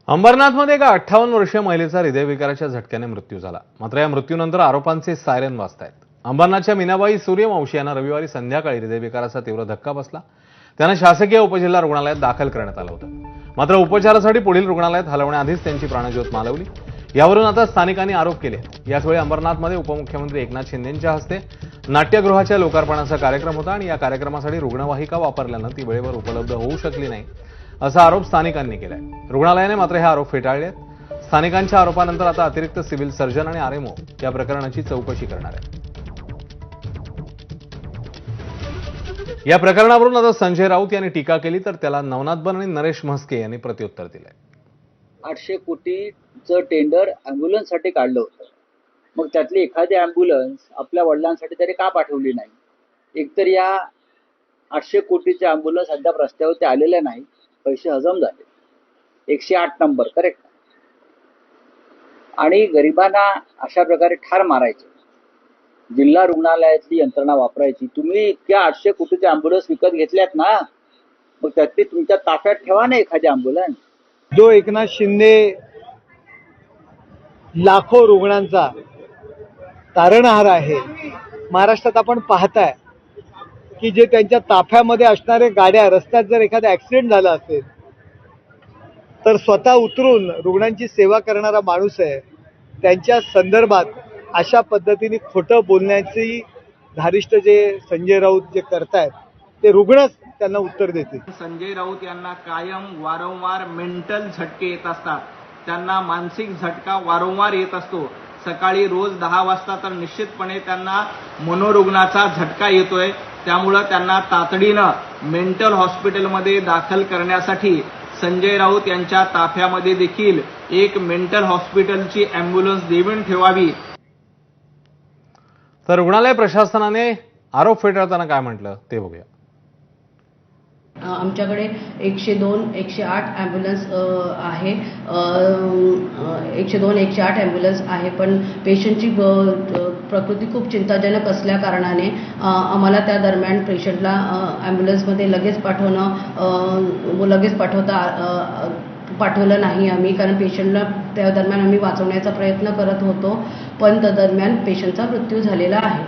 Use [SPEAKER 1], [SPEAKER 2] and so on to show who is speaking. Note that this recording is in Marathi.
[SPEAKER 1] अंबरनाथमध्ये एका 58 वर्षीय महिलेचा हृदयविकाराच्या झटक्याने मृत्यू झाला। मात्र या मृत्यूनंतर आरोपांचे सायरन वाजतायत। अंबरनाथच्या मीनाबाई सूर्यवंशी यांना रविवारी संध्याकाळी हृदयविकाराचा तीव्र धक्का बसला। त्यांना शासकीय उपजिल्हा रुग्णालयात दाखल करण्यात आलं होतं। मात्र उपचारासाठी पुढील रुग्णालयात हलवण्याआधीच त्यांची प्राणज्योत मालवली। यावरून आता स्थानिकांनी आरोप केले। याचवेळी अंबरनाथमध्ये उपमुख्यमंत्री एकनाथ शिंदेंच्या हस्ते नाट्यगृहाच्या लोकार्पणाचा कार्यक्रम होता आणि या कार्यक्रमासाठी रुग्णवाहिका वापरल्यानं ती वेळेवर उपलब्ध होऊ शकली नाही, असा आरोप स्थानिकांनी केलाय। रुग्णालयाने मात्र हे आरोप फेटाळले आहेत। स्थानिकांच्या आरोपानंतर आता अतिरिक्त सिव्हिल सर्जन आणि आरएमओ या प्रकरणाची चौकशी करणार आहेत। या प्रकरणावरून आता संजय राऊत यांनी टीका केली तर त्याला नवनाथ बन आणि नरेश म्हस्के यांनी प्रत्युत्तर दिलंय।
[SPEAKER 2] 800 कोटीचं टेंडर ॲम्ब्युलन्ससाठी काढलं होतं, मग त्यातली एखादी ॲम्ब्युलन्स आपल्या वडिलांसाठी तरी का पाठवली नाही? एकतर या 800 कोटीच्या ॲम्ब्युलन्स अद्याप रस्त्यावरती आलेल्या नाही, पैसे हजम झाले। 108 नंबर करेक्ट, आणि गरिबांना अशा प्रकारे ठार मारायचे, जिल्हा रुग्णालयातली यंत्रणा वापरायची। तुम्ही इतक्या 800 कोटीच्या ॲम्ब्युलन्स विकत घेतल्यात ना, मग त्यातली तुमच्या ताफ्यात ठेवा ना एखादी ॲम्ब्युलन्स।
[SPEAKER 3] जो एकनाथ शिंदे लाखो रुग्णांचा तारणहार आहे, महाराष्ट्रात आपण पाहताय की जे त्यांच्या ताफ्यामध्ये असणारे गाड्या रस्त्यात जर एखादा ऍक्सिडेंट झाला असेल तर स्वतः उतरून रुग्णांची सेवा करणारा माणूस आहे। त्यांच्या संदर्भात अशा पद्धतीने खोटं बोलण्याची धारिष्ट जे संजय राऊत जे करतायत ते रुग्णच त्यांना उत्तर देतील।
[SPEAKER 4] संजय राऊत यांना कायम वारंवार मेंटल झटके येत असतात, त्यांना मानसिक झटका वारंवार येत असतो। सकाळी रोज 10 वाजता तर निश्चितपणे त्यांना मनोरुग्णाचा झटका येतोय, त्यामुळे त्यांना तातडीनं मेंटल हॉस्पिटलमध्ये दाखल करण्यासाठी संजय राऊत यांच्या ताफ्यामध्ये देखील एक मेंटल हॉस्पिटलची ॲम्ब्युलन्स देऊन ठेवावी।
[SPEAKER 1] तर रुग्णालय प्रशासनाने आरोप फेटाळताना काय म्हटलं ते बघूया।
[SPEAKER 5] आमच्याकडे 102, 108 ॲम्ब्युलन्स आहे, 102, 108 ॲम्ब्युलन्स आहे, पण पेशंटची प्रकृती खूप चिंताजनक असल्या कारणाने आम्हाला त्या दरम्यान पेशंटला ॲम्ब्युलन्समध्ये लगेच पाठवलं नाही आम्ही, कारण पेशंटला त्या दरम्यान आम्ही वाचवण्याचा प्रयत्न करत होतो, पण त्या दरम्यान पेशंटचा मृत्यू झालेला आहे।